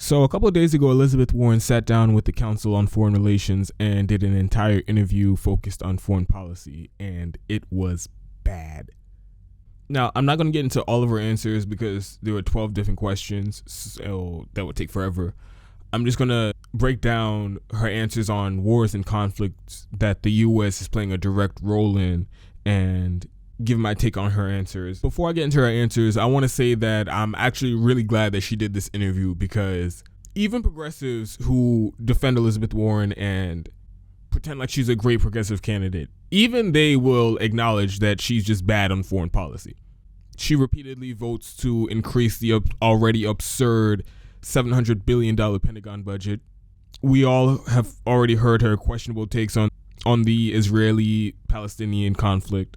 So a couple of days ago, Elizabeth Warren sat down with the Council on Foreign Relations and did an entire interview focused on foreign policy, and it was bad. Now, I'm not going to get into all of her answers because there were 12 different questions, so that would take forever. I'm just going to break down her answers on wars and conflicts that the U.S. is playing a direct role in and give my take on her answers. Before I get into her answers, I want to say that I'm actually really glad that she did this interview, because even progressives who defend Elizabeth Warren and pretend like she's a great progressive candidate, even they will acknowledge that she's just bad on foreign policy. She repeatedly votes to increase the already absurd $700 billion Pentagon budget. We all have already heard her questionable takes on the Israeli-Palestinian conflict.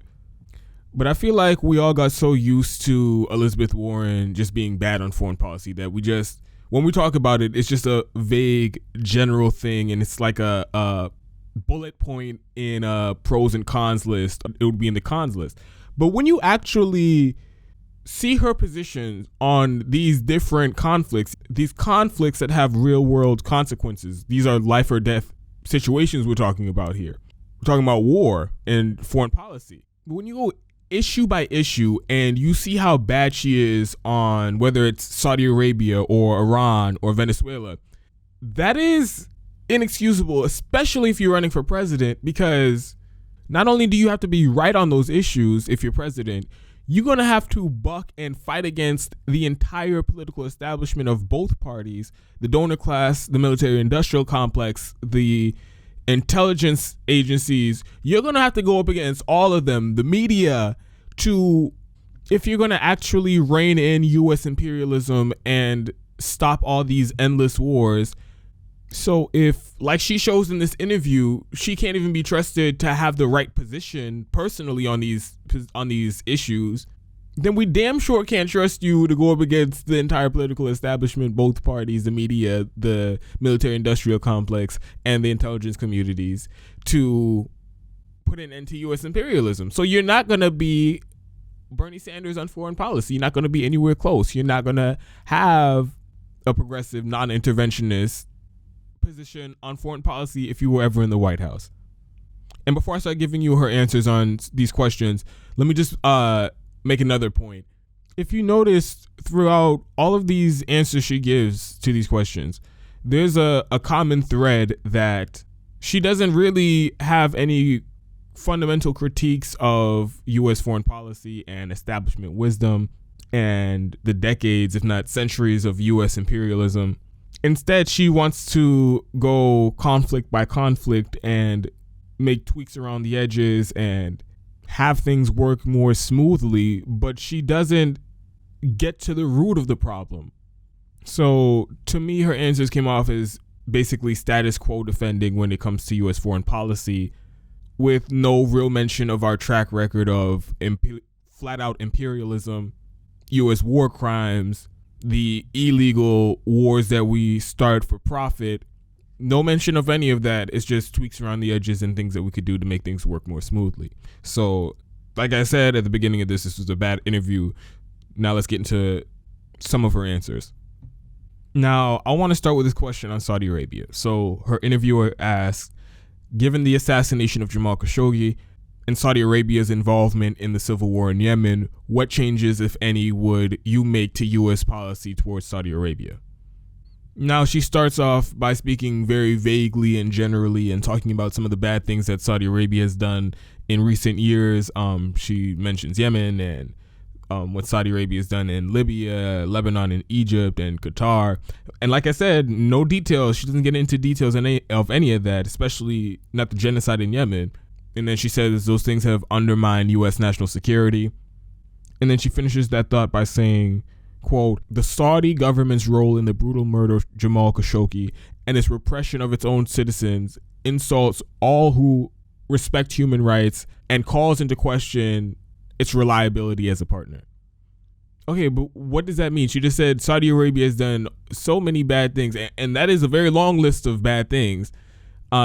But I feel like we all got so used to Elizabeth Warren just being bad on foreign policy that we just, when we talk about it, it's just a vague general thing, and it's like a bullet point in a pros and cons list. It would be in the cons list. But when you actually see her position on these different conflicts, these conflicts that have real world consequences, these are life or death situations we're talking about here. We're talking about war and foreign policy. When you go issue by issue and you see how bad she is on whether it's Saudi Arabia or Iran or Venezuela, that is inexcusable, especially if you're running for president, because not only do you have to be right on those issues if you're president, you're going to have to buck and fight against the entire political establishment of both parties, the donor class, the military industrial complex, the intelligence agencies. You're going to have to go up against all of them, the media, if you're going to actually rein in U.S. imperialism and stop all these endless wars. So if, like she shows in this interview, she can't even be trusted to have the right position personally on these issues, then we damn sure can't trust you to go up against the entire political establishment, both parties, the media, the military industrial complex, and the intelligence communities, to put an end to U.S. imperialism. So you're not going to be Bernie Sanders on foreign policy. You're not going to be anywhere close. You're not going to have a progressive, non-interventionist position on foreign policy if you were ever in the White House. And before I start giving you her answers on these questions, let me just make another point. If you notice throughout all of these answers she gives to these questions, there's a common thread that she doesn't really have any fundamental critiques of U.S. foreign policy and establishment wisdom and the decades, if not centuries, of U.S. imperialism. Instead, she wants to go conflict by conflict and make tweaks around the edges and have things work more smoothly, but she doesn't get to the root of the problem. So to me, her answers came off as basically status quo defending when it comes to U.S. foreign policy, with no real mention of our track record of flat out imperialism, U.S. war crimes, the illegal wars that we start for profit. No mention of any of that. It's just tweaks around the edges and things that we could do to make things work more smoothly. So, like I said at the beginning of this was a bad interview. Now let's get into some of her answers. Now, I want to start with this question on Saudi Arabia. So her interviewer asked, given the assassination of Jamal Khashoggi and Saudi Arabia's involvement in the civil war in Yemen, what changes, if any, would you make to U.S. policy towards Saudi Arabia? Now, she starts off by speaking very vaguely and generally and talking about some of the bad things that Saudi Arabia has done in recent years. She mentions Yemen and what Saudi Arabia has done in Libya, Lebanon, and Egypt, and Qatar. And like I said, no details. She doesn't get into details of any of that, especially not the genocide in Yemen. And then she says those things have undermined U.S. national security. And then she finishes that thought by saying, quote, the Saudi government's role in the brutal murder of Jamal Khashoggi and its repression of its own citizens insults all who respect human rights and calls into question its reliability as a partner. Okay, but what does that mean? She just said Saudi Arabia has done so many bad things, and that is a very long list of bad things.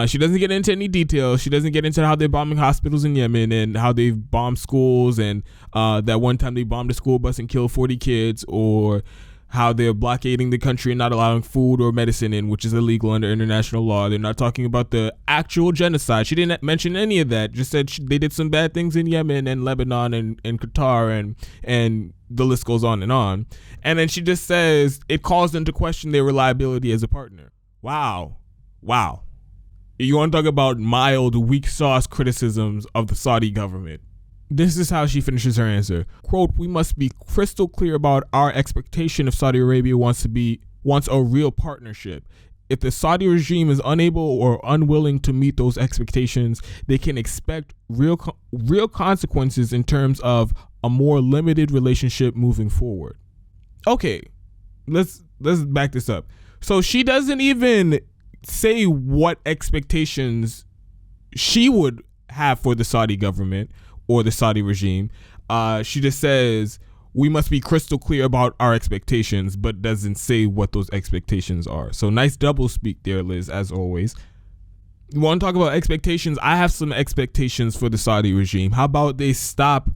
She doesn't get into any details. She doesn't get into how they're bombing hospitals in Yemen and how they've bombed schools and that one time they bombed a school bus and killed 40 kids, or how they're blockading the country and not allowing food or medicine in, which is illegal under international law. They're not talking about the actual genocide. She didn't mention any of that. Just said they did some bad things in Yemen and Lebanon and Qatar and the list goes on. And then she just says it calls them to question their reliability as a partner. Wow. You want to talk about mild, weak sauce criticisms of the Saudi government? This is how she finishes her answer. Quote, "We must be crystal clear about our expectation if Saudi Arabia wants a real partnership. If the Saudi regime is unable or unwilling to meet those expectations, they can expect real consequences in terms of a more limited relationship moving forward." Okay, let's back this up. So she doesn't even say what expectations she would have for the Saudi government or the Saudi regime. She just says we must be crystal clear about our expectations, but doesn't say what those expectations are. So nice double speak there, Liz, as always. You want to talk about expectations? I have some expectations for the Saudi regime. How about they stop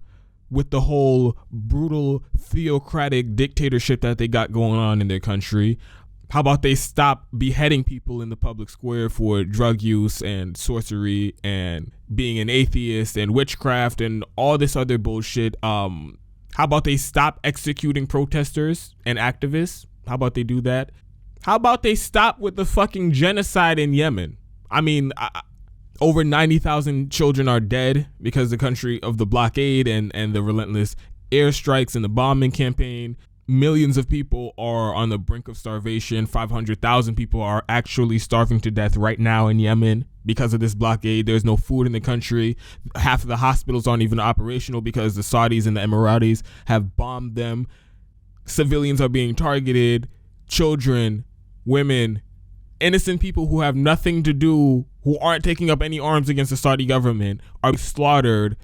with the whole brutal theocratic dictatorship that they got going on in their country? How about they stop beheading people in the public square for drug use and sorcery and being an atheist and witchcraft and all this other bullshit? How about they stop executing protesters and activists? How about they do that? How about they stop with the fucking genocide in Yemen? I mean, over 90,000 children are dead because the country of the blockade and the relentless airstrikes and the bombing campaign. Millions of people are on the brink of starvation. 500,000 people are actually starving to death right now in Yemen because of this blockade. There's no food in the country. Half of the hospitals aren't even operational because the Saudis and the Emiratis have bombed them. Civilians are being targeted. Children, women, innocent people who have nothing to do, who aren't taking up any arms against the Saudi government, are slaughtered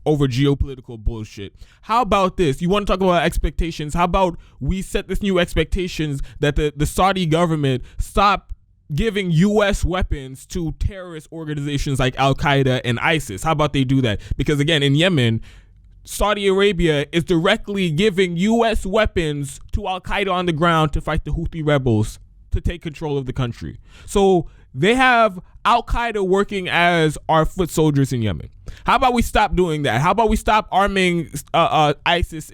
over geopolitical bullshit. How about this? You want to talk about expectations? How about we set this new expectations that the Saudi government stop giving U.S. weapons to terrorist organizations like Al-Qaeda and ISIS? How about they do that? Because again, in Yemen, Saudi Arabia is directly giving U.S. weapons to Al-Qaeda on the ground to fight the Houthi rebels to take control of the country. So they have Al-Qaeda working as our foot soldiers in Yemen. How about we stop doing that? How about we stop arming ISIS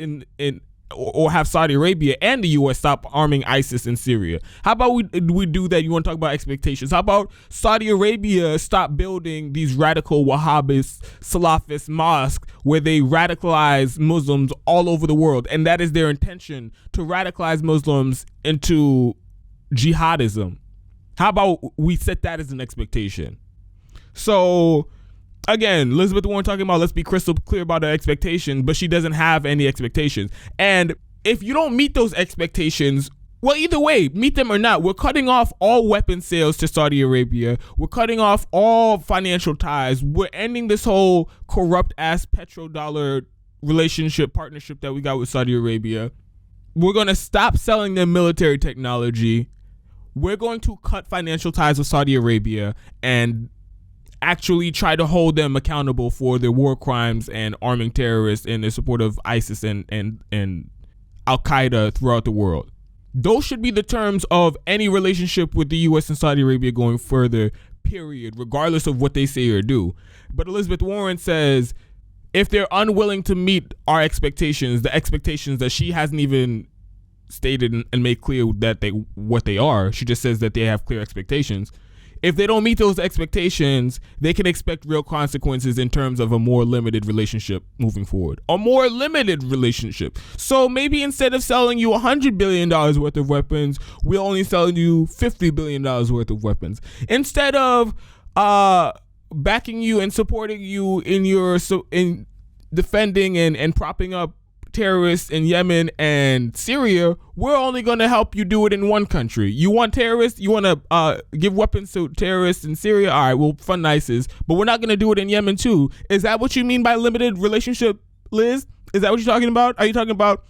or have Saudi Arabia and the U.S. stop arming ISIS in Syria? How about we do that? You want to talk about expectations? How about Saudi Arabia stop building these radical Wahhabist, Salafist mosques where they radicalize Muslims all over the world? And that is their intention, to radicalize Muslims into jihadism. How about we set that as an expectation? So again, Elizabeth Warren talking about let's be crystal clear about our expectations, but she doesn't have any expectations. And if you don't meet those expectations, well, either way, meet them or not, we're cutting off all weapon sales to Saudi Arabia. We're cutting off all financial ties. We're ending this whole corrupt ass petrodollar partnership that we got with Saudi Arabia. We're going to stop selling them military technology. We're going to cut financial ties with Saudi Arabia and actually try to hold them accountable for their war crimes and arming terrorists and their support of ISIS and Al-Qaeda throughout the world. Those should be the terms of any relationship with the U.S. and Saudi Arabia going further, period, regardless of what they say or do. But Elizabeth Warren says if they're unwilling to meet our expectations, the expectations that she hasn't even stated and made clear that what they are, she just says that they have clear expectations. If they don't meet those expectations, they can expect real consequences in terms of a more limited relationship moving forward. A more limited relationship. So maybe instead of selling you $100 billion worth of weapons, we're only selling you $50 billion worth of weapons. Instead of backing you and supporting you in defending and propping up terrorists in Yemen and Syria, we're only going to help you do it in one country. You want terrorists? You want to give weapons to terrorists in Syria? All right, we'll fund ISIS, but we're not going to do it in Yemen too. Is that what you mean by limited relationship, Liz? Is that what you're talking about? Are you talking about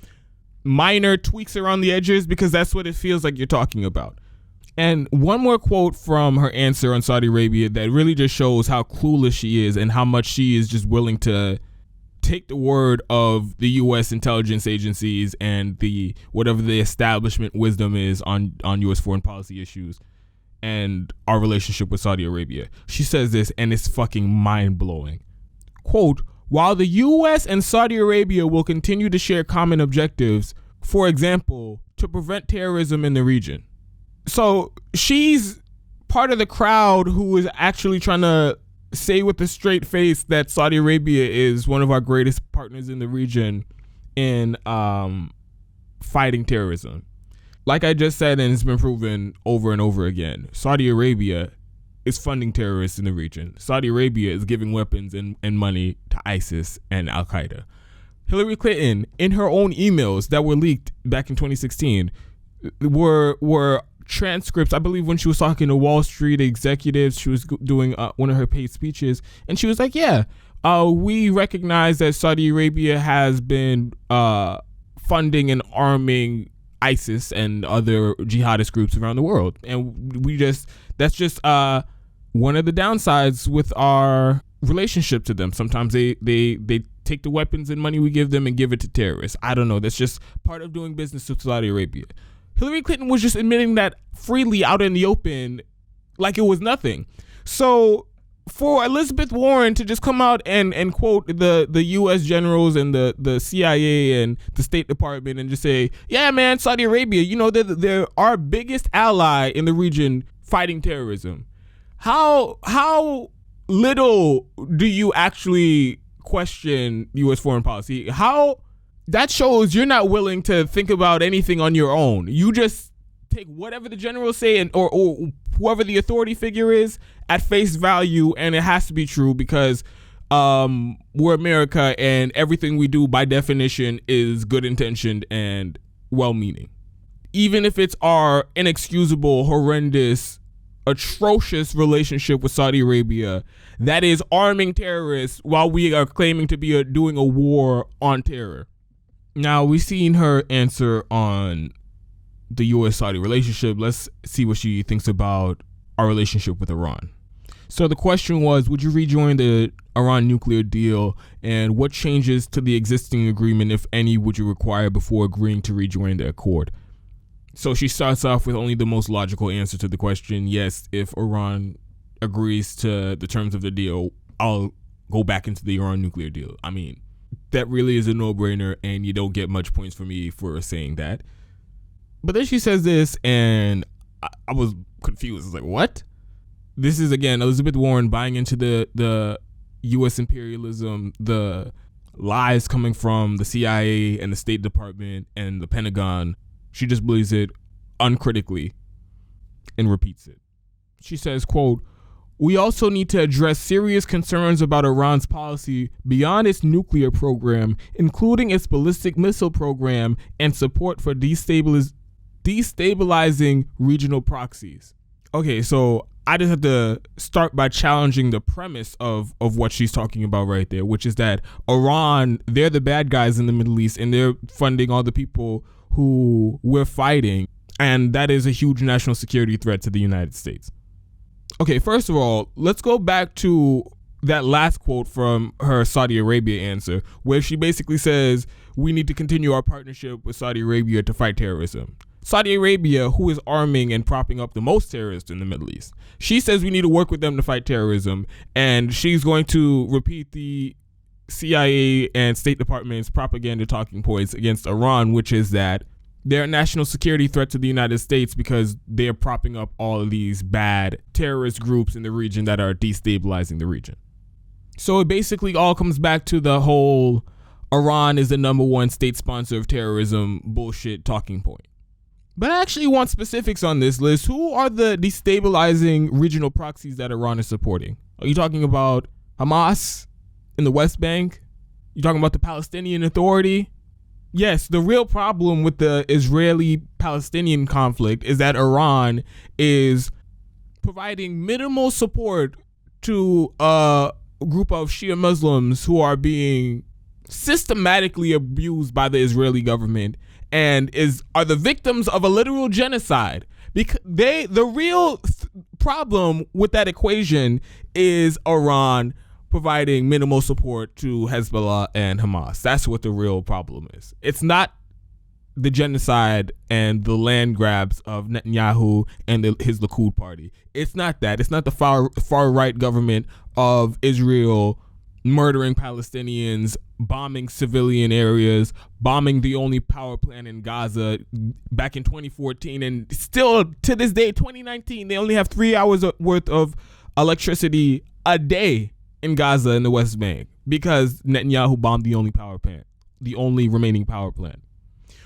minor tweaks around the edges? Because that's what it feels like you're talking about. And one more quote from her answer on Saudi Arabia that really just shows how clueless she is and how much she is just willing to take the word of the U.S. intelligence agencies and the whatever the establishment wisdom is on U.S. foreign policy issues and our relationship with Saudi Arabia. She says this, and it's fucking mind-blowing. Quote, while the U.S. and Saudi Arabia will continue to share common objectives, for example, to prevent terrorism in the region. So she's part of the crowd who is actually trying to say with a straight face that Saudi Arabia is one of our greatest partners in the region in fighting terrorism. Like I just said, and it's been proven over and over again, Saudi Arabia is funding terrorists in the region. Saudi Arabia is giving weapons and money to ISIS and Al-Qaeda. Hillary Clinton, in her own emails that were leaked back in 2016, were transcripts, I believe, when she was talking to Wall Street executives. She was doing one of her paid speeches, and she was like, yeah, we recognize that Saudi Arabia has been funding and arming ISIS and other jihadist groups around the world, and that's just one of the downsides with our relationship to them. Sometimes they take the weapons and money we give them and give it to terrorists. I don't know, that's just part of doing business with Saudi Arabia. Hillary Clinton was just admitting that freely out in the open like it was nothing. So for Elizabeth Warren to just come out and quote the U.S. generals and the CIA and the State Department and just say, yeah, man, Saudi Arabia, you know, they're our biggest ally in the region fighting terrorism. How little do you actually question U.S. foreign policy? That shows you're not willing to think about anything on your own. You just take whatever the generals say or whoever the authority figure is at face value, and it has to be true because we're America and everything we do by definition is good intentioned and well-meaning. Even if it's our inexcusable, horrendous, atrocious relationship with Saudi Arabia that is arming terrorists while we are claiming to be doing a war on terror. Now, we've seen her answer on the U.S.-Saudi relationship. Let's see what she thinks about our relationship with Iran. So the question was, would you rejoin the Iran nuclear deal, and what changes to the existing agreement, if any, would you require before agreeing to rejoin the accord? So she starts off with only the most logical answer to the question. Yes, if Iran agrees to the terms of the deal, I'll go back into the Iran nuclear deal. I mean, that really is a no-brainer, and you don't get much points from me for saying that. But then she says this, and I was confused. I was like, what? This is, again, Elizabeth Warren buying into the U.S. imperialism, the lies coming from the CIA and the State Department and the Pentagon. She just believes it uncritically and repeats it. She says, quote, we also need to address serious concerns about Iran's policy beyond its nuclear program, including its ballistic missile program and support for destabilizing regional proxies. Okay, so I just have to start by challenging the premise of what she's talking about right there, which is that Iran, they're the bad guys in the Middle East, and they're funding all the people who we're fighting, and that is a huge national security threat to the United States. Okay, first of all, let's go back to that last quote from her Saudi Arabia answer, where she basically says we need to continue our partnership with Saudi Arabia to fight terrorism. Saudi Arabia, who is arming and propping up the most terrorists in the Middle East, she says we need to work with them to fight terrorism, and she's going to repeat the CIA and State Department's propaganda talking points against Iran, which is that they're a national security threat to the United States because they're propping up all of these bad terrorist groups in the region that are destabilizing the region. So it basically all comes back to the whole Iran is the number one state sponsor of terrorism bullshit talking point. But I actually want specifics on this list. Who are the destabilizing regional proxies that Iran is supporting? Are you talking about Hamas in the West Bank? You talking about the Palestinian Authority? Yes, the real problem with the Israeli-Palestinian conflict is that Iran is providing minimal support to a group of Shia Muslims who are being systematically abused by the Israeli government and are the victims of a literal genocide. Because the real problem with that equation is Iran providing minimal support to Hezbollah and Hamas. That's what the real problem is. It's not the genocide and the land grabs of Netanyahu and his Likud party. It's not that. It's not the far right government of Israel murdering Palestinians, bombing civilian areas, bombing the only power plant in Gaza back in 2014, and still to this day, 2019, they only have 3 hours worth of electricity a day in Gaza in the West Bank because Netanyahu bombed the only power plant, the only remaining power plant.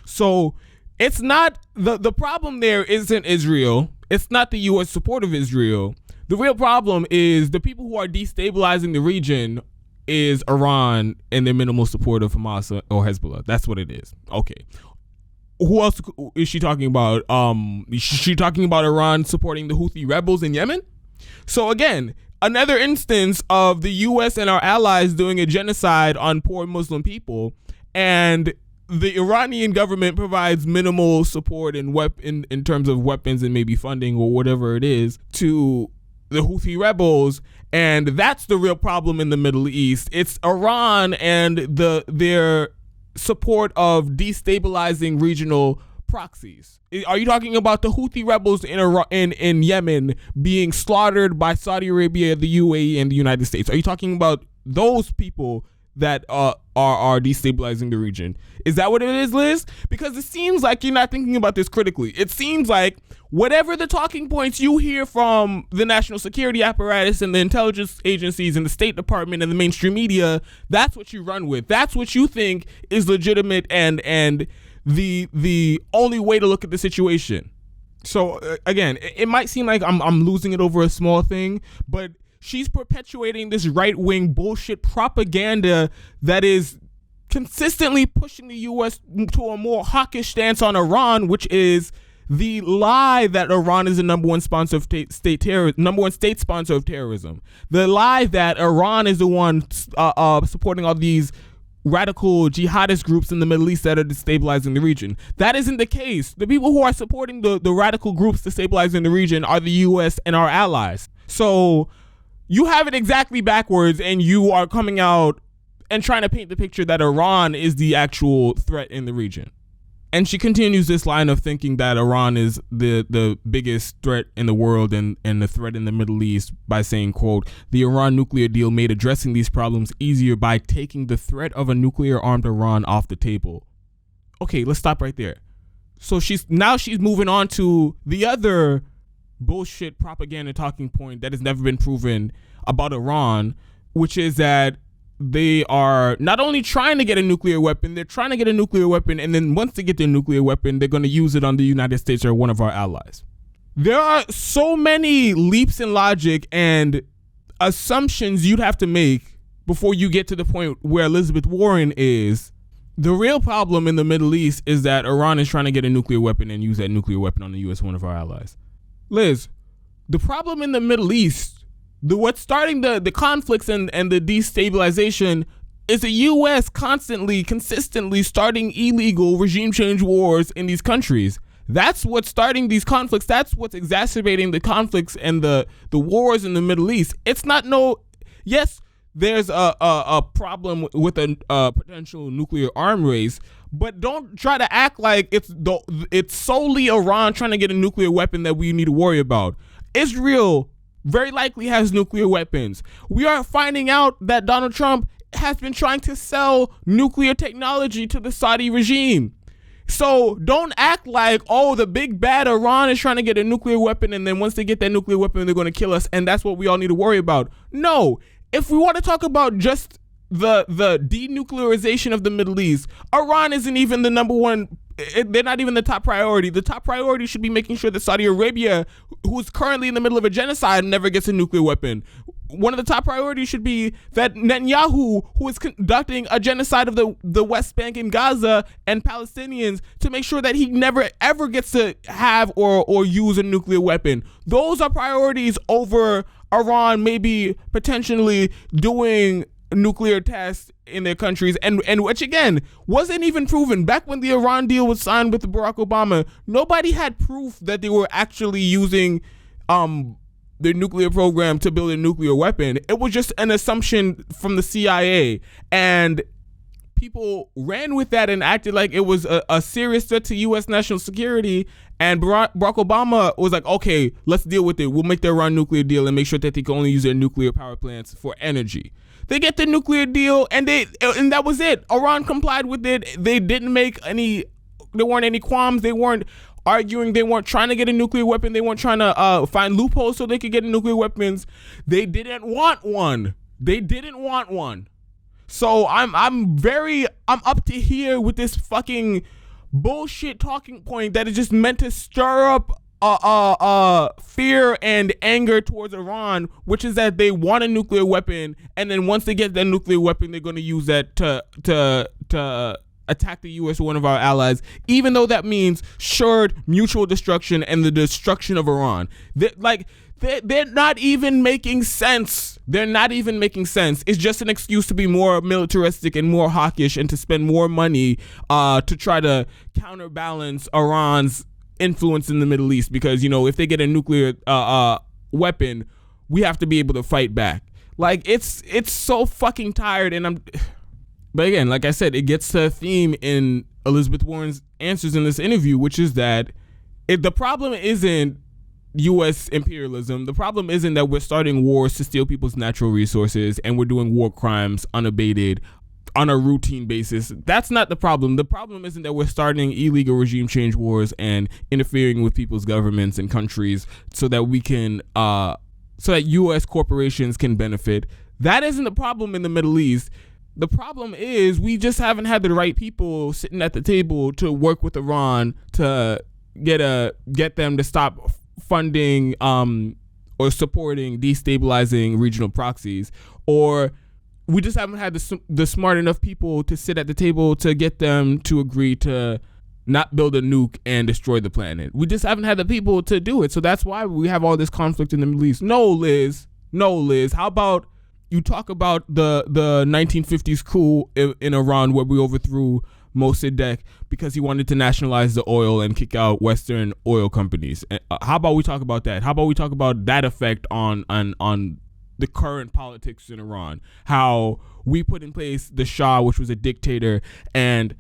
So it's not the problem there isn't Israel. It's not the U.S. support of Israel. The real problem is the people who are destabilizing the region is Iran and their minimal support of Hamas or Hezbollah. That's what it is. Okay. Who else is she talking about? Is she talking about Iran supporting the Houthi rebels in Yemen? So again, another instance of the U.S. and our allies doing a genocide on poor Muslim people, and the Iranian government provides minimal support in terms of weapons and maybe funding or whatever it is to the Houthi rebels, and that's the real problem in the Middle East. It's Iran and their support of destabilizing regional proxies. Are you talking about the Houthi rebels in Yemen being slaughtered by Saudi Arabia, the UAE, and the United States? Are you talking about those people that are destabilizing the region? Is that what it is, Liz? Because it seems like you're not thinking about this critically. It seems like whatever the talking points you hear from the national security apparatus and the intelligence agencies and the State Department and the mainstream media, that's what you run with. That's what you think is legitimate and the only way to look at the situation. So again, it might seem like I'm losing it over a small thing, but she's perpetuating this right-wing bullshit propaganda that is consistently pushing the U.S. to a more hawkish stance on Iran, which is the lie that Iran is the number one sponsor of state sponsor of terrorism. The lie that Iran is the one supporting all these radical jihadist groups in the Middle East that are destabilizing the region. That isn't the case. The people who are supporting the radical groups destabilizing the region are the U.S. and our allies. So you have it exactly backwards, and you are coming out and trying to paint the picture that Iran is the actual threat in the region. And she continues this line of thinking that Iran is the biggest threat in the world and the threat in the Middle East by saying, quote, "The Iran nuclear deal made addressing these problems easier by taking the threat of a nuclear-armed Iran off the table." Okay, let's stop right there. So she's moving on to the other bullshit propaganda talking point that has never been proven about Iran, which is that they are not only trying to get a nuclear weapon, they're trying to get a nuclear weapon, and then once they get their nuclear weapon, they're going to use it on the United States or one of our allies. There are so many leaps in logic and assumptions you'd have to make before you get to the point where Elizabeth Warren is. The real problem in the Middle East is that Iran is trying to get a nuclear weapon and use that nuclear weapon on the U.S., one of our allies. Liz, the problem in the Middle East, what's starting the conflicts and the destabilization is the U.S. consistently starting illegal regime change wars in these countries. That's what's starting these conflicts. That's what's exacerbating the conflicts and the wars in the Middle East. It's not yes, there's a problem with a potential nuclear arm race, but don't try to act like it's solely Iran trying to get a nuclear weapon that we need to worry about. Israel very likely has nuclear weapons. We are finding out that Donald Trump has been trying to sell nuclear technology to the Saudi regime. So don't act like, oh, the big bad Iran is trying to get a nuclear weapon, and then once they get that nuclear weapon, they're going to kill us, and that's what we all need to worry about. No, if we want to talk about just the denuclearization of the Middle East, Iran isn't even the number one. They're not even the top priority. The top priority should be making sure that Saudi Arabia, who's currently in the middle of a genocide, never gets a nuclear weapon. One of the top priorities should be that Netanyahu, who is conducting a genocide of the West Bank and Gaza and Palestinians, to make sure that he never ever gets to have or use a nuclear weapon. Those are priorities over Iran maybe potentially doing nuclear tests in their countries, and which again wasn't even proven. Back when the Iran deal was signed with Barack Obama, nobody had proof that they were actually using their nuclear program to build a nuclear weapon. It was just an assumption from the CIA, and people ran with that and acted like it was a serious threat to U.S. national security. And Barack Obama was like, okay, let's deal with it. We'll make the Iran nuclear deal and make sure that they can only use their nuclear power plants for energy. They get the nuclear deal, and that was it. Iran complied with it. They didn't make any. There weren't any qualms. They weren't arguing. They weren't trying to get a nuclear weapon. They weren't trying to find loopholes so they could get nuclear weapons. They didn't want one. So I'm up to here with this fucking bullshit talking point that is just meant to stir up fear and anger towards Iran, which is that they want a nuclear weapon, and then once they get that nuclear weapon, they're going to use that to attack the U.S. or one of our allies, even though that means assured mutual destruction and the destruction of Iran. They're not even making sense. It's just an excuse to be more militaristic and more hawkish and to spend more money to try to counterbalance Iran's influence in the Middle East, because, you know, if they get a nuclear weapon, we have to be able to fight back. Like, it's so fucking tired. But again, like I said, it gets to a theme in Elizabeth Warren's answers in this interview, which is that the problem isn't U.S. imperialism. The problem isn't that we're starting wars to steal people's natural resources and we're doing war crimes unabated on a routine basis. That's not the problem. The problem isn't that we're starting illegal regime change wars and interfering with people's governments and countries so that we can, so that U.S. corporations can benefit. That isn't the problem in the Middle East. The problem is we just haven't had the right people sitting at the table to work with Iran to get them to stop funding or supporting destabilizing regional proxies, or we just haven't had the smart enough people to sit at the table to get them to agree to not build a nuke and destroy the planet. We just haven't had the people to do it. So that's why we have all this conflict in the Middle East. No, Liz. How about you talk about the 1950s coup in Iran, where we overthrew Mossadegh because he wanted to nationalize the oil and kick out Western oil companies. How about we talk about that? How about we talk about that effect on the current politics in Iran? How we put in place the Shah, which was a dictator, and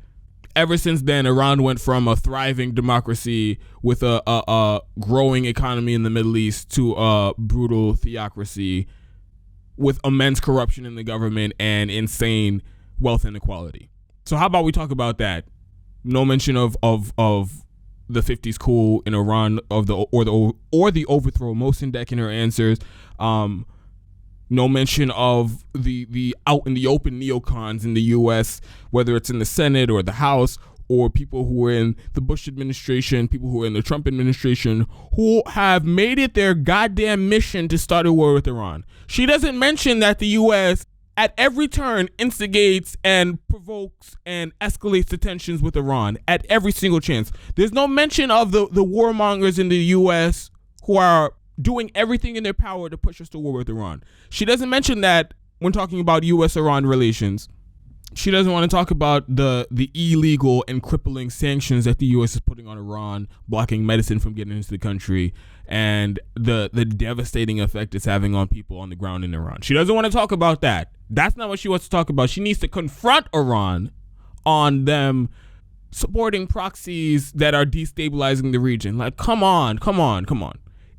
ever since then, Iran went from a thriving democracy with a growing economy in the Middle East to a brutal theocracy with immense corruption in the government and insane wealth inequality. So how about we talk about that? No mention of the 50s coup in Iran, or the overthrow of Mossadegh in her answers. No mention of the out in the open neocons in the U.S., whether it's in the Senate or the House, or people who were in the Bush administration, people who were in the Trump administration, who have made it their goddamn mission to start a war with Iran. She doesn't mention that the U.S. at every turn instigates and provokes and escalates the tensions with Iran at every single chance. There's no mention of the warmongers in the U.S. who are doing everything in their power to push us to war with Iran. She doesn't mention that when talking about U.S.-Iran relations. She doesn't want to talk about the illegal and crippling sanctions that the U.S. is putting on Iran, blocking medicine from getting into the country, and the devastating effect it's having on people on the ground in Iran. She doesn't want to talk about that. That's not what she wants to talk about. She needs to confront Iran on them supporting proxies that are destabilizing the region. Like, come on.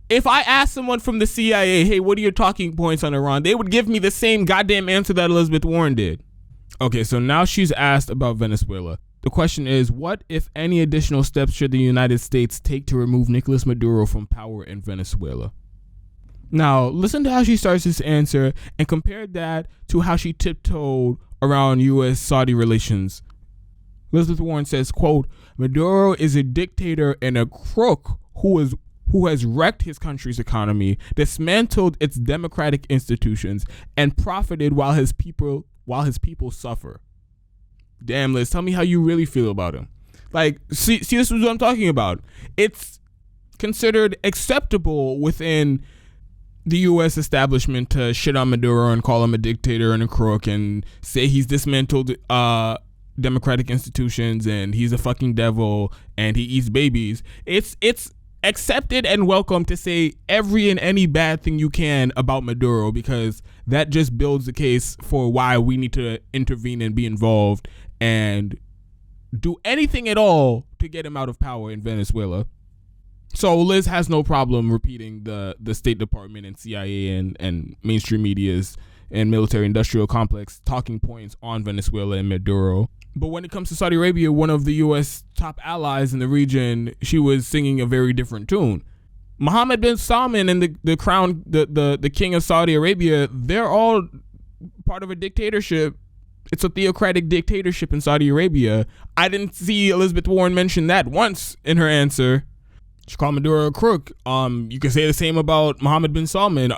If I asked someone from the CIA, hey, what are your talking points on Iran? They would give me the same goddamn answer that Elizabeth Warren did. Okay, so now she's asked about Venezuela. The question is, what, if any, additional steps should the United States take to remove Nicolas Maduro from power in Venezuela? Now, listen to how she starts this answer and compare that to how she tiptoed around U.S.-Saudi relations. Elizabeth Warren says, quote, Maduro is a dictator and a crook who has wrecked his country's economy, dismantled its democratic institutions, and profited while his people suffer. Damn, Liz, tell me how you really feel about him. Like, see, this is what I'm talking about. It's considered acceptable within the U.S. establishment to shit on Maduro and call him a dictator and a crook and say he's dismantled democratic institutions and he's a fucking devil and he eats babies. It's accepted and welcome to say every and any bad thing you can about Maduro, because that just builds the case for why we need to intervene and be involved and do anything at all to get him out of power in Venezuela. So Liz has no problem repeating the State Department and CIA and mainstream media's and military industrial complex talking points on Venezuela and Maduro. But when it comes to Saudi Arabia, one of the U.S. top allies in the region, she was singing a very different tune. Mohammed bin Salman and the crown, the king of Saudi Arabia, they're all part of a dictatorship. It's a theocratic dictatorship in Saudi Arabia. I didn't see Elizabeth Warren mention that once in her answer. She called Maduro a crook. You could say the same about Mohammed bin Salman.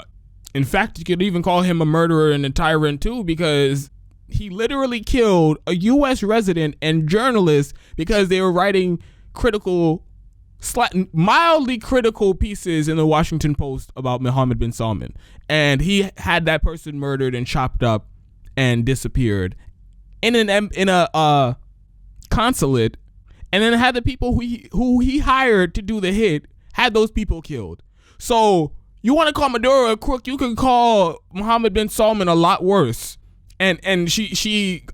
In fact, you could even call him a murderer and a tyrant too, because he literally killed a U.S. resident and journalist because they were writing mildly critical pieces in the Washington Post about Mohammed bin Salman. And he had that person murdered and chopped up and disappeared in a consulate, and then had the people who he hired to do the hit, had those people killed. So you want to call Maduro a crook, you can call Mohammed bin Salman a lot worse. And she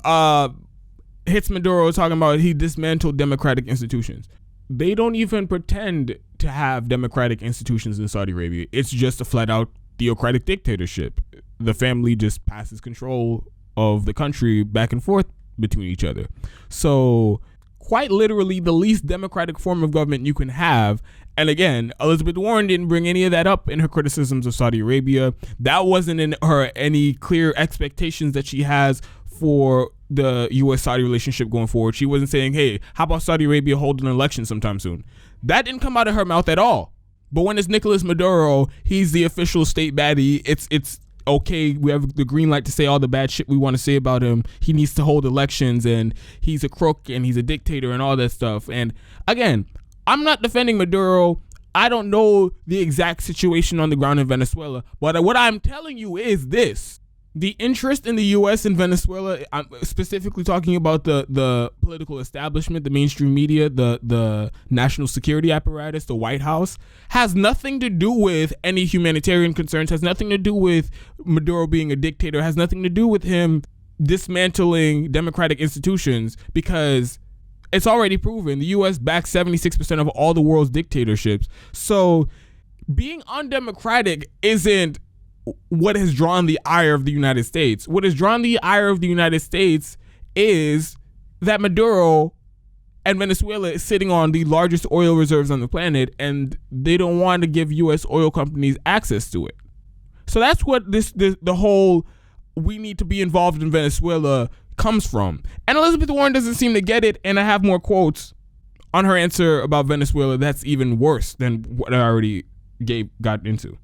hits Maduro talking about he dismantled democratic institutions. They don't even pretend to have democratic institutions in Saudi Arabia. It's just a flat out theocratic dictatorship. The family just passes control of the country back and forth between each other. So quite literally the least democratic form of government you can have. And again, Elizabeth Warren didn't bring any of that up in her criticisms of Saudi Arabia. That wasn't in her any clear expectations that she has for the U.S.-Saudi relationship going forward. She wasn't saying, hey, how about Saudi Arabia hold an election sometime soon? That didn't come out of her mouth at all. But when it's Nicolas Maduro, he's the official state baddie. It's okay, we have the green light to say all the bad shit we want to say about him. He needs to hold elections, and he's a crook, and he's a dictator, and all that stuff. And again, I'm not defending Maduro. I don't know the exact situation on the ground in Venezuela, but what I'm telling you is this. The interest in the U.S. in Venezuela, I'm specifically talking about the political establishment, the mainstream media, the national security apparatus, the White House, has nothing to do with any humanitarian concerns, has nothing to do with Maduro being a dictator, has nothing to do with him dismantling democratic institutions, because it's already proven the U.S. backs 76% of all the world's dictatorships. So being undemocratic isn't what has drawn the ire of the United States. What has drawn the ire of the United States is that Maduro and Venezuela is sitting on the largest oil reserves on the planet, and they don't want to give U.S. oil companies access to it. So that's what the whole we need to be involved in Venezuela comes from. And Elizabeth Warren doesn't seem to get it, and I have more quotes on her answer about Venezuela that's even worse than what I already got into.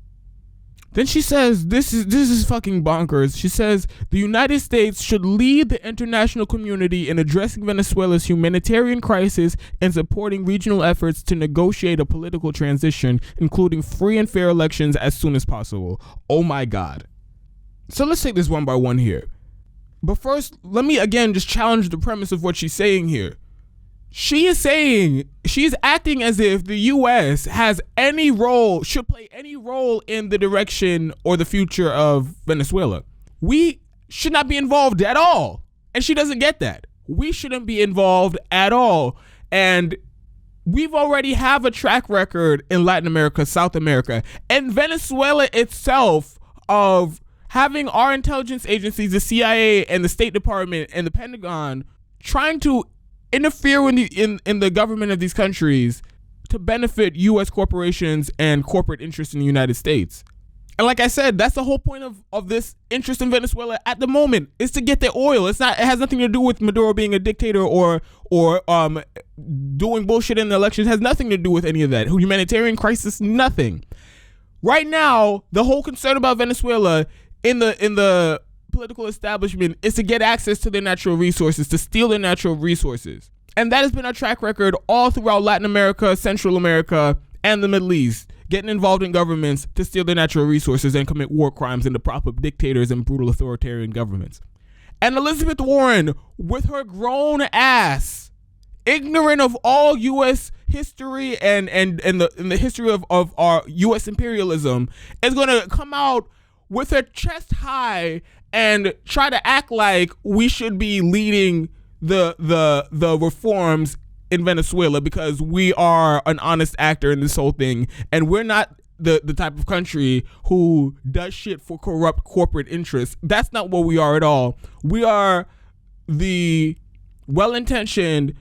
Then she says, this is fucking bonkers. She says, the United States should lead the international community in addressing Venezuela's humanitarian crisis and supporting regional efforts to negotiate a political transition, including free and fair elections as soon as possible. Oh my God. So let's take this one by one here. But first, let me again just challenge the premise of what she's saying here. She's acting as if the U.S. has any role, should play any role in the direction or the future of Venezuela. We should not be involved at all. And she doesn't get that. We shouldn't be involved at all. And we've already have a track record in Latin America, South America, and Venezuela itself of having our intelligence agencies, the CIA and the State Department and the Pentagon, trying to interfere in the government of these countries to benefit U.S. corporations and corporate interests in the United States. And like I said, that's the whole point of this interest in Venezuela at the moment, is to get their oil. It has nothing to do with Maduro being a dictator or doing bullshit in the elections. It has nothing to do with any of that. Humanitarian crisis, nothing. Right now, the whole concern about Venezuela in the political establishment is to get access to their natural resources, to steal their natural resources. And that has been our track record all throughout Latin America, Central America, and the Middle East, getting involved in governments to steal their natural resources and commit war crimes into proper dictators and brutal authoritarian governments. And Elizabeth Warren, with her grown ass, ignorant of all U.S. history and the history of our U.S. imperialism, is going to come out with her chest high and try to act like we should be leading the reforms in Venezuela because we are an honest actor in this whole thing, and we're not the type of country who does shit for corrupt corporate interests. That's not what we are at all. We are the well-intentioned,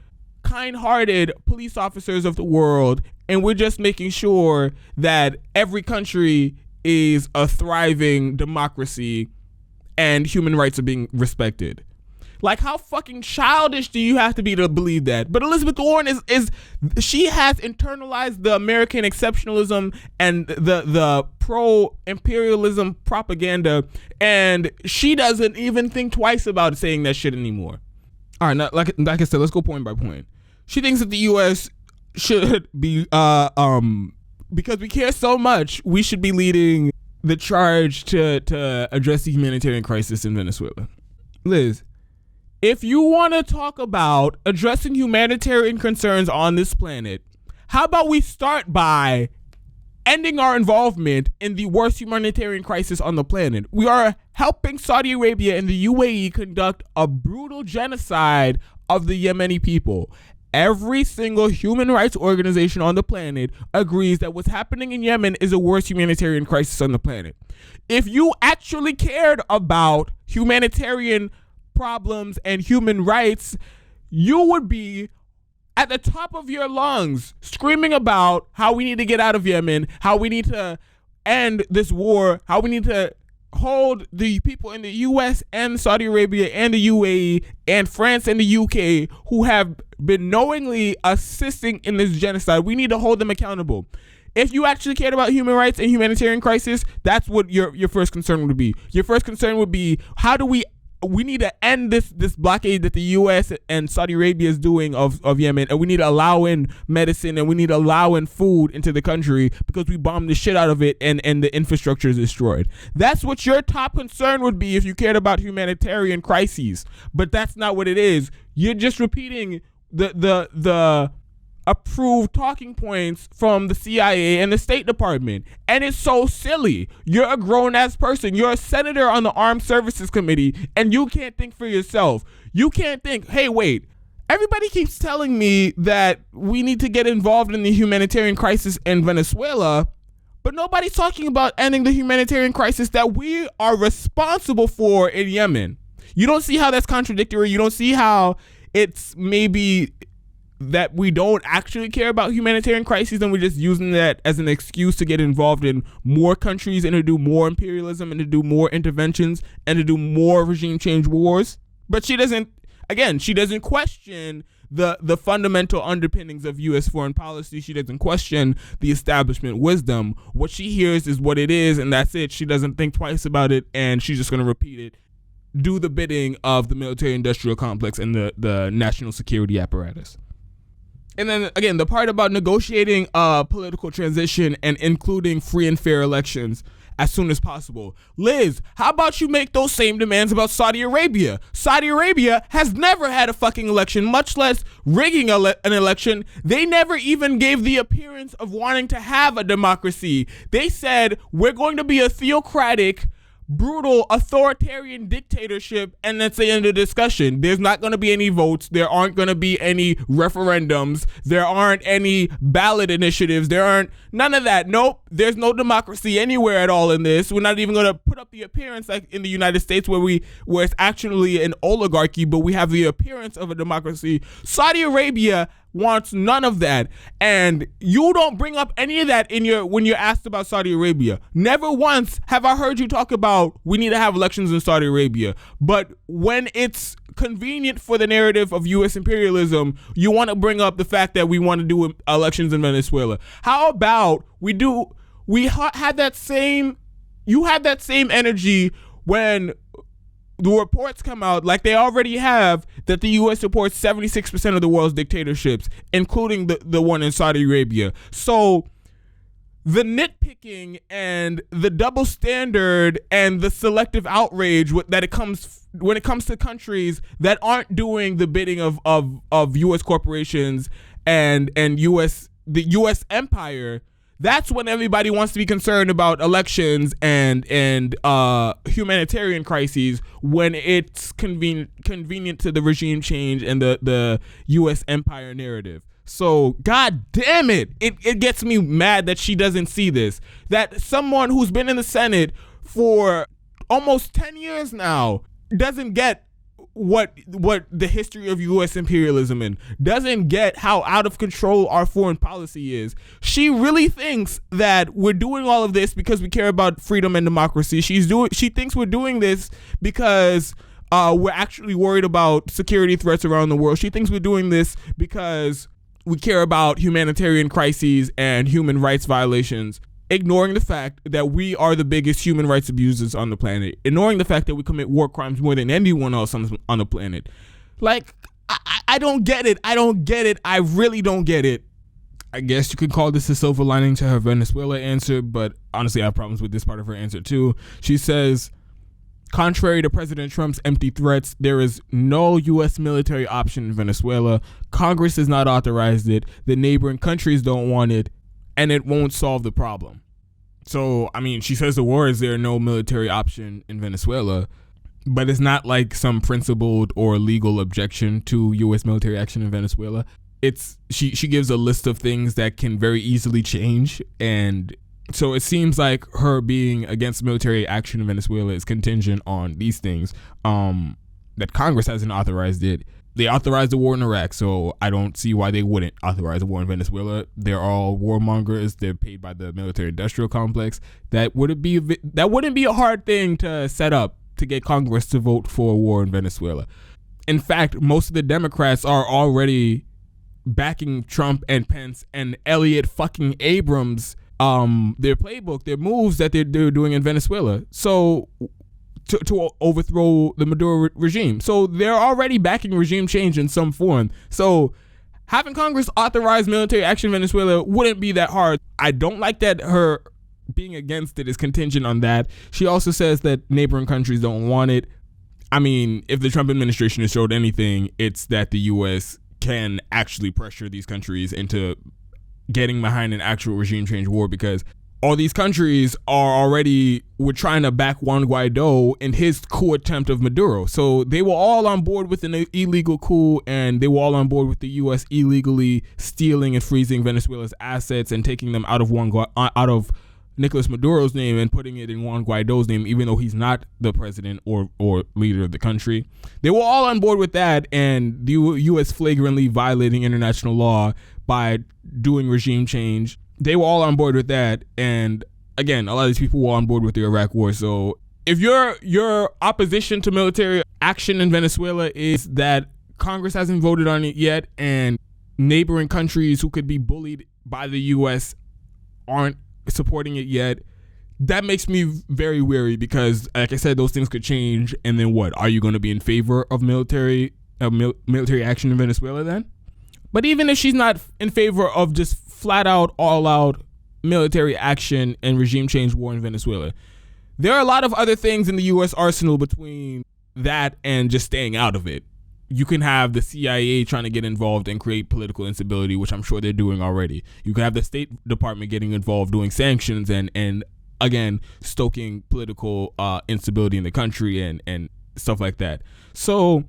kind-hearted police officers of the world, and we're just making sure that every country is a thriving democracy and human rights are being respected. Like, how fucking childish do you have to be to believe that? But Elizabeth Warren she has internalized the American exceptionalism and the pro-imperialism propaganda, and she doesn't even think twice about saying that shit anymore. All right, now, like I said, let's go point by point. She thinks that the U.S. should be, because we care so much, we should be leading the charge to address the humanitarian crisis in Venezuela. Liz, if you want to talk about addressing humanitarian concerns on this planet, how about we start by ending our involvement in the worst humanitarian crisis on the planet? We are helping Saudi Arabia and the UAE conduct a brutal genocide of the Yemeni people. Every single human rights organization on the planet agrees that what's happening in Yemen is the worst humanitarian crisis on the planet. If you actually cared about humanitarian problems and human rights, you would be at the top of your lungs screaming about how we need to get out of Yemen, how we need to end this war, how we need to hold the people in the US and Saudi Arabia and the UAE and France and the UK who have been knowingly assisting in this genocide. We need to hold them accountable. If you actually cared about human rights and humanitarian crisis, that's what your first concern would be. Your first concern would be, how do we need to end this blockade that the U.S. and Saudi Arabia is doing of Yemen, and we need to allow in medicine and we need to allow in food into the country because we bombed the shit out of it and the infrastructure is destroyed. That's what your top concern would be if you cared about humanitarian crises. But that's not what it is. You're just repeating the approved talking points from the CIA and the State Department. And it's so silly. You're a grown-ass person. You're a senator on the Armed Services Committee, and you can't think for yourself. You can't think, hey, wait, everybody keeps telling me that we need to get involved in the humanitarian crisis in Venezuela, but nobody's talking about ending the humanitarian crisis that we are responsible for in Yemen. You don't see how that's contradictory. You don't see how it's maybe that we don't actually care about humanitarian crises and we're just using that as an excuse to get involved in more countries and to do more imperialism and to do more interventions and to do more regime change wars. But she doesn't question the fundamental underpinnings of U.S. foreign policy. She doesn't question the establishment wisdom. What she hears is what it is, and that's it. She doesn't think twice about it, and she's just going to repeat it, do the bidding of the military-industrial complex and the national security apparatus. And then, again, the part about negotiating a political transition and including free and fair elections as soon as possible. Liz, how about you make those same demands about Saudi Arabia? Saudi Arabia has never had a fucking election, much less rigging an election. They never even gave the appearance of wanting to have a democracy. They said, we're going to be a theocratic, brutal, authoritarian dictatorship, and that's the end of the discussion. There's not going to be any votes. There aren't going to be any referendums. There aren't any ballot initiatives. There aren't none of that. Nope. There's no democracy anywhere at all in this. We're not even going to put up the appearance like in the United States where it's actually an oligarchy, but we have the appearance of a democracy. Saudi Arabia wants none of that, and you don't bring up any of that when you're asked about Saudi Arabia. Never once have I heard you talk about we need to have elections in Saudi Arabia. But when it's convenient for the narrative of U.S. imperialism, you want to bring up the fact that we want to do elections in Venezuela. How about you had that same energy when the reports come out, like they already have, that the U.S. supports 76% of the world's dictatorships, including the one in Saudi Arabia. So the nitpicking and the double standard and the selective outrage that it comes when it comes to countries that aren't doing the bidding of U.S. corporations and the U.S. empire. That's when everybody wants to be concerned about elections and humanitarian crises, when it's convenient to the regime change and the U.S. empire narrative. So, god damn it. It gets me mad that she doesn't see this. That someone who's been in the Senate for almost 10 years now doesn't get what the history of U.S. imperialism in, doesn't get how out of control our foreign policy is. She really thinks that we're doing all of this because we care about freedom and democracy. She thinks we're doing this because we're actually worried about security threats around the world. She thinks we're doing this because we care about humanitarian crises and human rights violations, ignoring the fact that we are the biggest human rights abusers on the planet, ignoring the fact that we commit war crimes more than anyone else on the planet. Like, I don't get it. I don't get it. I really don't get it. I guess you could call this a silver lining to her Venezuela answer, but honestly, I have problems with this part of her answer too. She says, contrary to President Trump's empty threats, there is no U.S. military option in Venezuela. Congress has not authorized it. The neighboring countries don't want it, and it won't solve the problem. So, I mean, she says the words, there are no military option in Venezuela, but it's not like some principled or legal objection to U.S. military action in Venezuela. It's she gives a list of things that can very easily change, and so it seems like her being against military action in Venezuela is contingent on these things, that Congress hasn't authorized it. They authorized the war in Iraq, so I don't see why they wouldn't authorize a war in Venezuela. They're all warmongers. They're paid by the military-industrial complex. That wouldn't be a hard thing to set up to get Congress to vote for a war in Venezuela. In fact, most of the Democrats are already backing Trump and Pence and Elliott fucking Abrams, their playbook, their moves that they're doing in Venezuela. So to overthrow the Maduro regime. So they're already backing regime change in some form. So having Congress authorize military action in Venezuela wouldn't be that hard. I don't like that her being against it is contingent on that. She also says that neighboring countries don't want it. I mean, if the Trump administration has showed anything, it's that the U.S. can actually pressure these countries into getting behind an actual regime change war, because all these countries were trying to back Juan Guaido in his coup attempt of Maduro. So they were all on board with an illegal coup, and they were all on board with the U.S. illegally stealing and freezing Venezuela's assets and taking them out of Nicolas Maduro's name and putting it in Juan Guaido's name, even though he's not the president or leader of the country. They were all on board with that, and the U.S. flagrantly violating international law by doing regime change. They were all on board with that, and again, a lot of these people were on board with the Iraq war. So if your opposition to military action in Venezuela is that Congress hasn't voted on it yet, and neighboring countries who could be bullied by the U.S. aren't supporting it yet, that makes me very wary, because like I said, those things could change, and then what? Are you going to be in favor of military action in Venezuela then? But even if she's not in favor of just flat out, all out military action and regime change war in Venezuela, there are a lot of other things in the U.S. arsenal between that and just staying out of it. You can have the CIA trying to get involved and create political instability, which I'm sure they're doing already. You can have the State Department getting involved, doing sanctions and again, stoking political instability in the country and stuff like that. So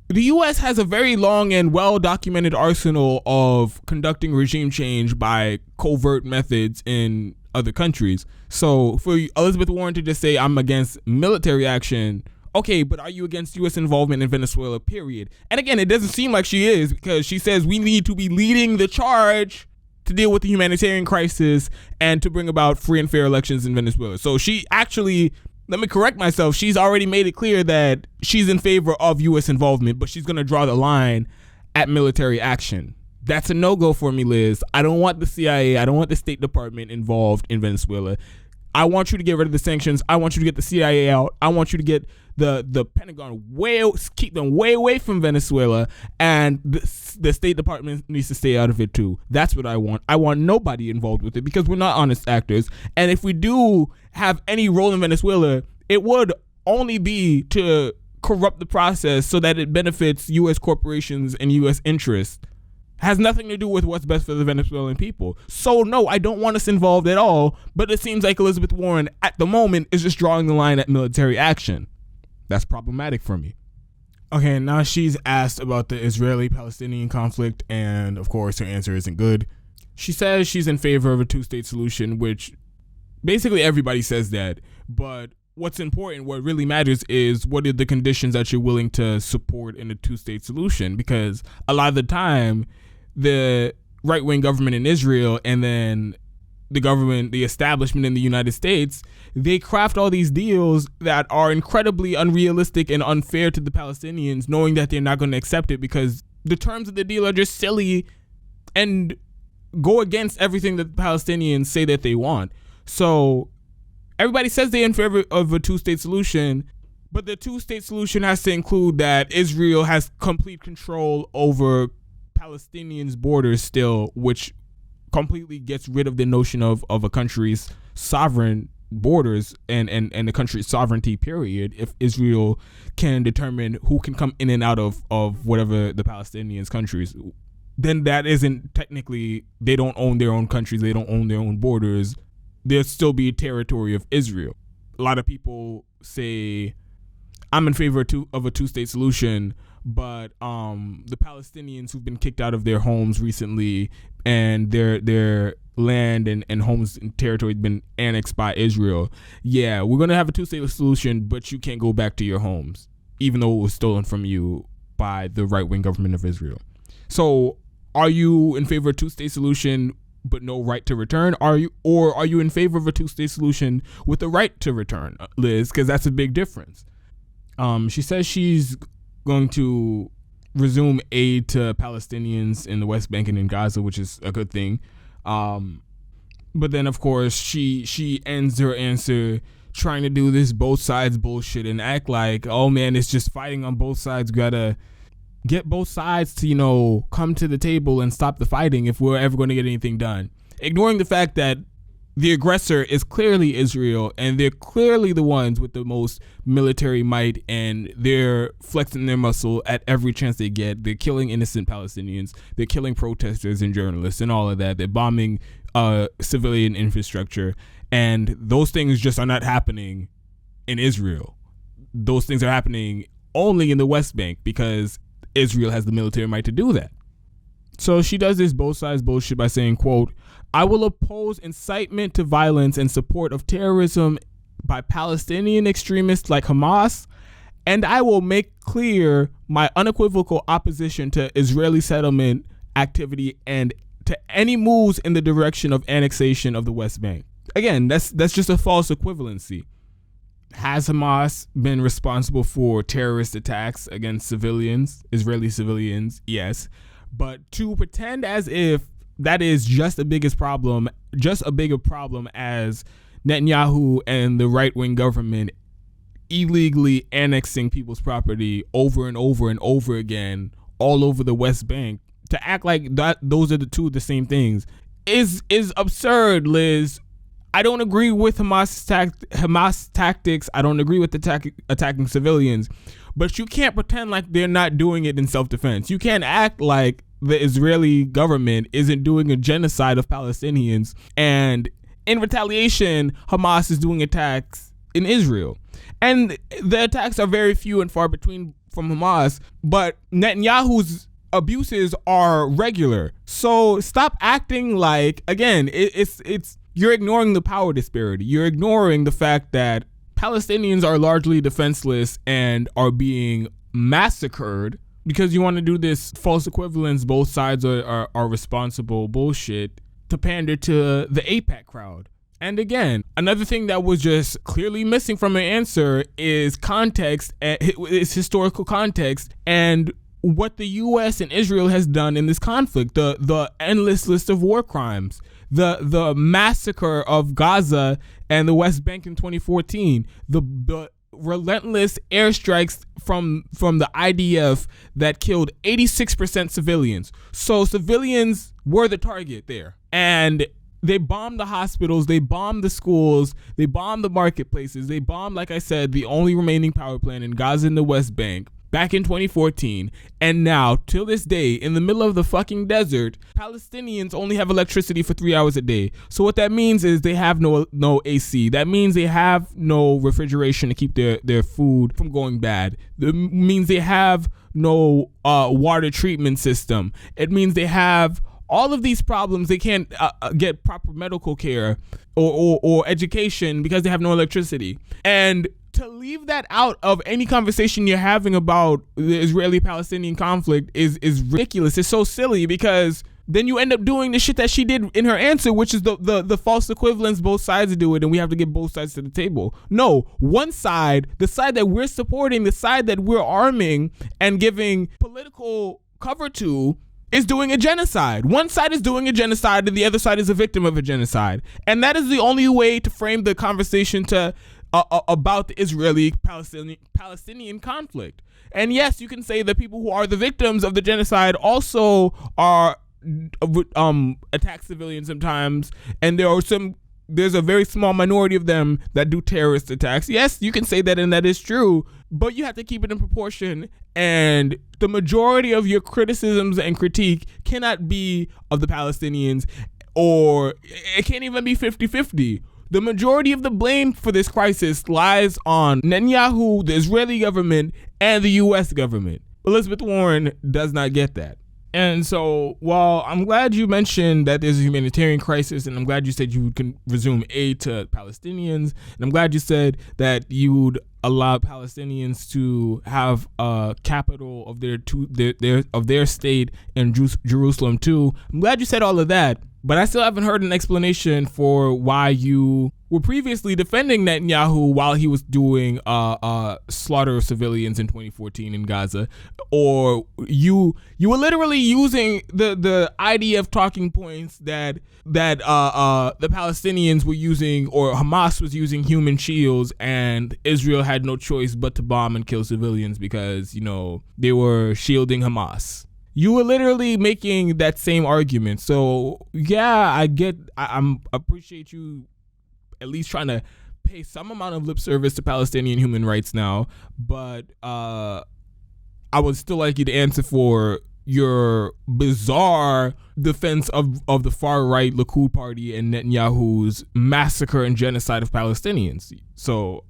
the U.S. has a very long and well-documented arsenal of conducting regime change by covert methods in other countries. So for Elizabeth Warren to just say, I'm against military action, okay, but are you against U.S. involvement in Venezuela, period? And again, it doesn't seem like she is, because she says we need to be leading the charge to deal with the humanitarian crisis and to bring about free and fair elections in Venezuela. So she actually, let me correct myself, she's already made it clear that she's in favor of U.S. involvement, but she's going to draw the line at military action. That's a no-go for me, Liz. I don't want the CIA, I don't want the State Department involved in Venezuela. I want you to get rid of the sanctions. I want you to get the CIA out. I want you to get the Pentagon keep them way away from Venezuela, and the State Department needs to stay out of it too. That's what I want. I want nobody involved with it because we're not honest actors. And if we do have any role in Venezuela, it would only be to corrupt the process so that it benefits U.S. corporations and U.S. interests. Has nothing to do with what's best for the Venezuelan people. So no, I don't want us involved at all, but it seems like Elizabeth Warren at the moment is just drawing the line at military action. That's problematic for me. Okay, now she's asked about the Israeli-Palestinian conflict, and of course her answer isn't good. She says she's in favor of a two-state solution, which basically everybody says that, but what's important, what really matters is what are the conditions that you're willing to support in a two-state solution, because a lot of the time the right-wing government in Israel and then the establishment in the United States, they craft all these deals that are incredibly unrealistic and unfair to the Palestinians, knowing that they're not going to accept it because the terms of the deal are just silly and go against everything that the Palestinians say that they want. So everybody says they're in favor of a two-state solution, but the two-state solution has to include that Israel has complete control over Palestinians' borders still, which completely gets rid of the notion of a country's sovereign borders and the country's sovereignty, period. If Israel can determine who can come in and out of whatever the Palestinians' countries, then that isn't technically, they don't own their own countries, they don't own their own borders. There'll still be a territory of Israel. A lot of people say, I'm in favor of a two-state solution, but the Palestinians who've been kicked out of their homes recently and their land and homes and territory has been annexed by Israel. Yeah, we're going to have a two-state solution, but you can't go back to your homes, even though it was stolen from you by the right-wing government of Israel. So are you in favor of a two-state solution but no right to return? Are you in favor of a two-state solution with the right to return, Liz? Because that's a big difference. She says she's going to resume aid to Palestinians in the West Bank and in Gaza, which is a good thing. But then, of course, she ends her answer trying to do this both sides bullshit and act like, oh man, it's just fighting on both sides. We gotta get both sides to, come to the table and stop the fighting if we're ever going to get anything done. Ignoring the fact that the aggressor is clearly Israel, and they're clearly the ones with the most military might, and they're flexing their muscle at every chance they get. They're killing innocent Palestinians. They're killing protesters and journalists and all of that. They're bombing civilian infrastructure, and those things just are not happening in Israel. Those things are happening only in the West Bank because Israel has the military might to do that. So she does this both sides bullshit by saying, quote, I will oppose incitement to violence and support of terrorism by Palestinian extremists like Hamas, and I will make clear my unequivocal opposition to Israeli settlement activity and to any moves in the direction of annexation of the West Bank. Again, that's just a false equivalency. Has Hamas been responsible for terrorist attacks against civilians, Israeli civilians? Yes. But to pretend as if that is just a bigger problem as Netanyahu and the right-wing government illegally annexing people's property over and over and over again all over the West Bank, to act like that those are the same things is absurd, Liz. I don't agree with Hamas tactics. I don't agree with attacking civilians, but you can't pretend like they're not doing it in self-defense. You can't act like the Israeli government isn't doing a genocide of Palestinians, and in retaliation, Hamas is doing attacks in Israel. And the attacks are very few and far between from Hamas, but Netanyahu's abuses are regular. So stop acting like, again, it's you're ignoring the power disparity. You're ignoring the fact that Palestinians are largely defenseless and are being massacred because you want to do this false equivalence, both sides are responsible bullshit to pander to the AIPAC crowd. And again, another thing that was just clearly missing from her answer is context, is historical context, and what the U.S. and Israel has done in this conflict, the endless list of war crimes. the massacre of Gaza and the West Bank in 2014, the relentless airstrikes from the IDF that killed 86% civilians. So civilians were the target there. And they bombed the hospitals, they bombed the schools, they bombed the marketplaces, they bombed, like I said, the only remaining power plant in Gaza and the West Bank back in 2014. And now, till this day, in the middle of the fucking desert, Palestinians only have electricity for 3 hours a day. So what that means is they have no AC. That means they have no refrigeration to keep their food from going bad. It means they have no water treatment system. It means they have all of these problems. They can't get proper medical care or education because they have no electricity. And to leave that out of any conversation you're having about the Israeli-Palestinian conflict is ridiculous. It's so silly, because then you end up doing the shit that she did in her answer, which is the false equivalence. Both sides do it, and we have to get both sides to the table. No, one side, the side that we're supporting, the side that we're arming and giving political cover to, is doing a genocide. One side is doing a genocide and the other side is a victim of a genocide. And that is the only way to frame the conversation about the Israeli-Palestinian conflict. And yes, you can say that people who are the victims of the genocide also are attack civilians sometimes, and there's a very small minority of them that do terrorist attacks. Yes, you can say that, and that is true, but you have to keep it in proportion. And the majority of your criticisms and critique cannot be of the Palestinians, or it can't even be 50-50. The majority of the blame for this crisis lies on Netanyahu, the Israeli government, and the U.S. government. Elizabeth Warren does not get that. And so, while I'm glad you mentioned that there's a humanitarian crisis, and I'm glad you said you can resume aid to Palestinians, and I'm glad you said that you'd allow Palestinians to have a capital of their state in Jerusalem too. I'm glad you said all of that, but I still haven't heard an explanation for why you were previously defending Netanyahu while he was doing slaughter of civilians in 2014 in Gaza, or you were literally using the IDF talking points that the Palestinians were using, or Hamas was using, human shields, and Israel had no choice but to bomb and kill civilians because, they were shielding Hamas. You were literally making that same argument. So yeah, I appreciate you at least trying to pay some amount of lip service to Palestinian human rights now, but I would still like you to answer for your bizarre defense of the far-right Likud party and Netanyahu's massacre and genocide of Palestinians. So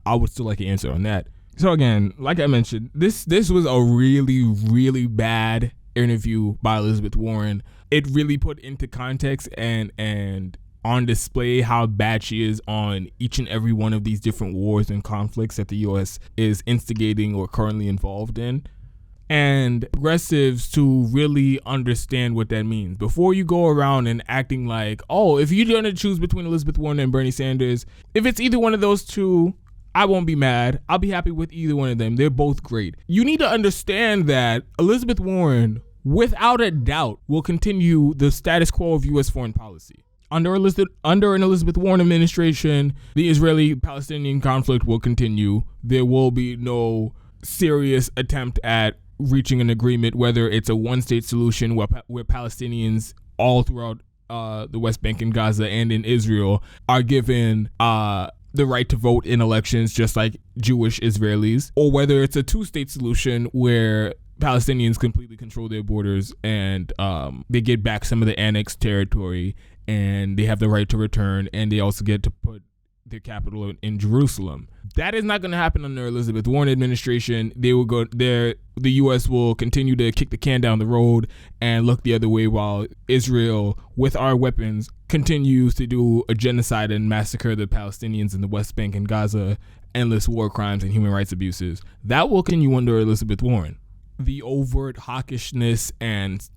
I would still like an answer on that. So again, like I mentioned, this was a really, really bad interview by Elizabeth Warren. It really put into context and on display how bad she is on each and every one of these different wars and conflicts that the U.S. is instigating or currently involved in. And progressives to really understand what that means. Before you go around and acting like, oh, if you're going to choose between Elizabeth Warren and Bernie Sanders, if it's either one of those two, I won't be mad. I'll be happy with either one of them. They're both great. You need to understand that Elizabeth Warren, without a doubt, will continue the status quo of U.S. foreign policy. Under an Elizabeth Warren administration, the Israeli-Palestinian conflict will continue. There will be no serious attempt at reaching an agreement, whether it's a one-state solution where Palestinians all throughout the West Bank and Gaza and in Israel are given the right to vote in elections just like Jewish Israelis, or whether it's a two-state solution where Palestinians completely control their borders and they get back some of the annexed territory and they have the right to return, and they also get to put their capital in Jerusalem. That is not going to happen under Elizabeth Warren administration. They will go there. The U.S. will continue to kick the can down the road and look the other way while Israel, with our weapons, continues to do a genocide and massacre the Palestinians in the West Bank and Gaza, endless war crimes and human rights abuses. That will continue under Elizabeth Warren. The overt hawkishness and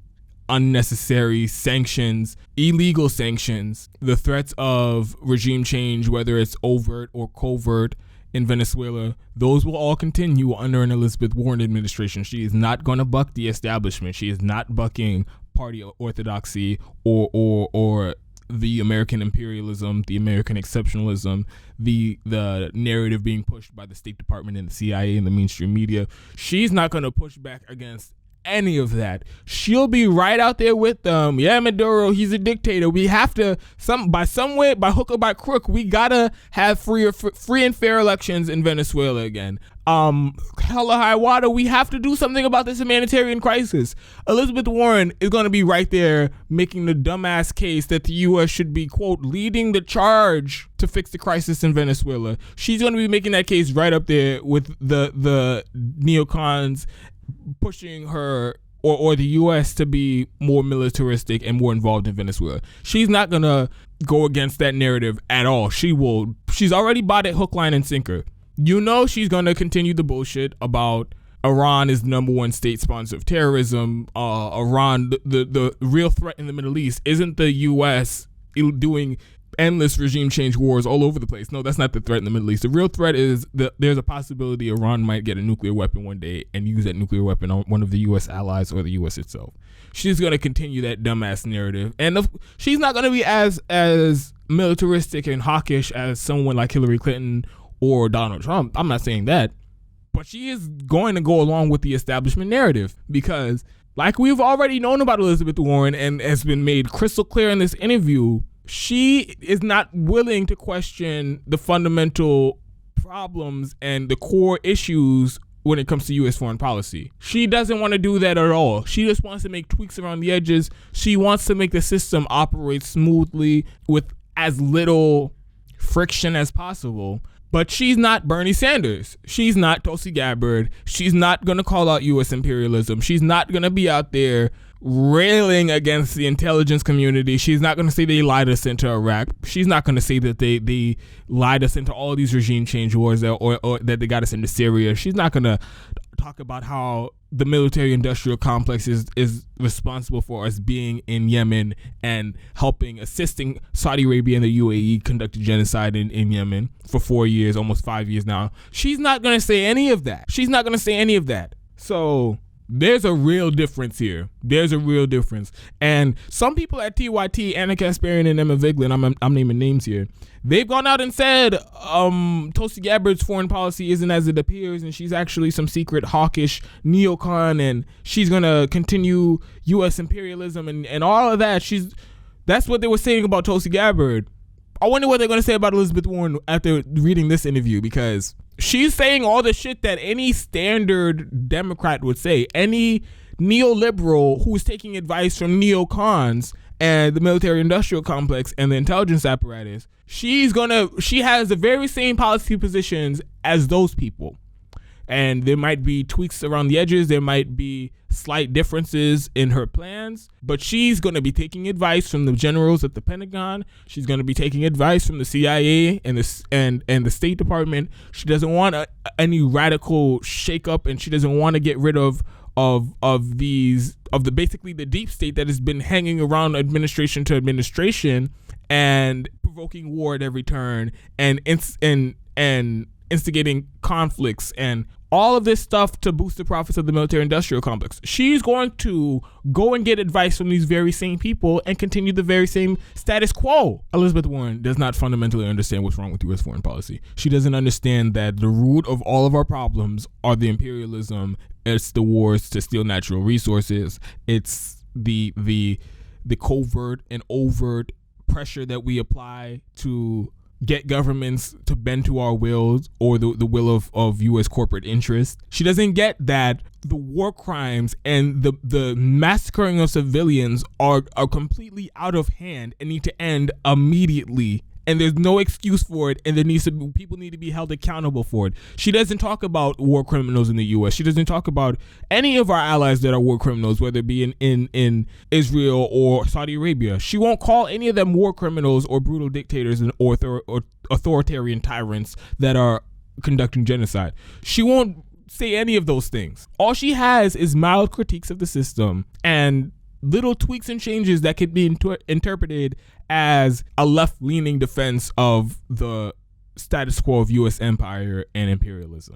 unnecessary sanctions, illegal sanctions, the threats of regime change, whether it's overt or covert in Venezuela, those will all continue under an Elizabeth Warren administration. She is not going to buck the establishment. She is not bucking party orthodoxy or the American imperialism, the American exceptionalism, the narrative being pushed by the State Department and the CIA and the mainstream media. She's not going to push back against any of that. She'll be right out there with them. Yeah, Maduro, he's a dictator. We have to, by hook or by crook, we gotta have free and fair elections in Venezuela again. Hella high water, we have to do something about this humanitarian crisis. Elizabeth Warren is going to be right there making the dumbass case that the U.S. should be, quote, leading the charge to fix the crisis in Venezuela. She's going to be making that case right up there with the neocons pushing her or the U.S. to be more militaristic and more involved in Venezuela. She's not going to go against that narrative at all. She's already bought it hook, line, and sinker. You know she's going to continue the bullshit about Iran is the number one state sponsor of terrorism. Iran, the real threat in the Middle East isn't the U.S. doing endless regime change wars all over the place. No, that's not the threat in the Middle East. The real threat is that there's a possibility Iran might get a nuclear weapon one day and use that nuclear weapon on one of the U.S. allies or the U.S. itself. She's going to continue that dumbass narrative. And she's not going to be as militaristic and hawkish as someone like Hillary Clinton or Donald Trump. I'm not saying that. But she is going to go along with the establishment narrative because, like we've already known about Elizabeth Warren and has been made crystal clear in this interview, she is not willing to question the fundamental problems and the core issues when it comes to U.S. foreign policy. She doesn't want to do that at all. She just wants to make tweaks around the edges. She wants to make the system operate smoothly with as little friction as possible. But she's not Bernie Sanders. She's not Tulsi Gabbard. She's not going to call out U.S. imperialism. She's not going to be out there railing against the intelligence community. She's not going to say they lied us into Iraq. She's not going to say that they lied us into all these regime change wars or that they got us into Syria. She's not going to talk about how the military-industrial complex is responsible for us being in Yemen and assisting Saudi Arabia and the UAE conduct a genocide in Yemen for 4 years, almost 5 years now. She's not going to say any of that. So there's a real difference here. There's a real difference. And some people at TYT, Anna Kasparian and Emma Vigeland, I'm naming names here, they've gone out and said Tulsi Gabbard's foreign policy isn't as it appears, and she's actually some secret hawkish neocon, and she's going to continue U.S. imperialism and all of that. That's what they were saying about Tulsi Gabbard. I wonder what they're going to say about Elizabeth Warren after reading this interview, because she's saying all the shit that any standard Democrat would say. Any neoliberal who's taking advice from neocons and the military-industrial complex and the intelligence apparatus, she has the very same policy positions as those people. And there might be tweaks around the edges. There might be slight differences in her plans, but she's going to be taking advice from the generals at the Pentagon. She's going to be taking advice from the CIA and the State Department. She doesn't want any radical shakeup, and she doesn't want to get rid of basically the deep state that has been hanging around administration to administration and provoking war at every turn and instigating conflicts and all of this stuff to boost the profits of the military-industrial complex. She's going to go and get advice from these very same people and continue the very same status quo. Elizabeth Warren does not fundamentally understand what's wrong with U.S. foreign policy. She doesn't understand that the root of all of our problems are the imperialism. It's the wars to steal natural resources. It's the covert and overt pressure that we apply to get governments to bend to our wills or the will of U.S. corporate interests. She doesn't get that the war crimes and the massacring of civilians are completely out of hand and need to end immediately. And there's no excuse for it, and people need to be held accountable for it. She doesn't talk about war criminals in the U.S. She doesn't talk about any of our allies that are war criminals, whether it be in Israel or Saudi Arabia. She won't call any of them war criminals or brutal dictators or authoritarian tyrants that are conducting genocide. She won't say any of those things. All she has is mild critiques of the system and little tweaks and changes that could be interpreted as a left-leaning defense of the status quo of U.S. empire and imperialism.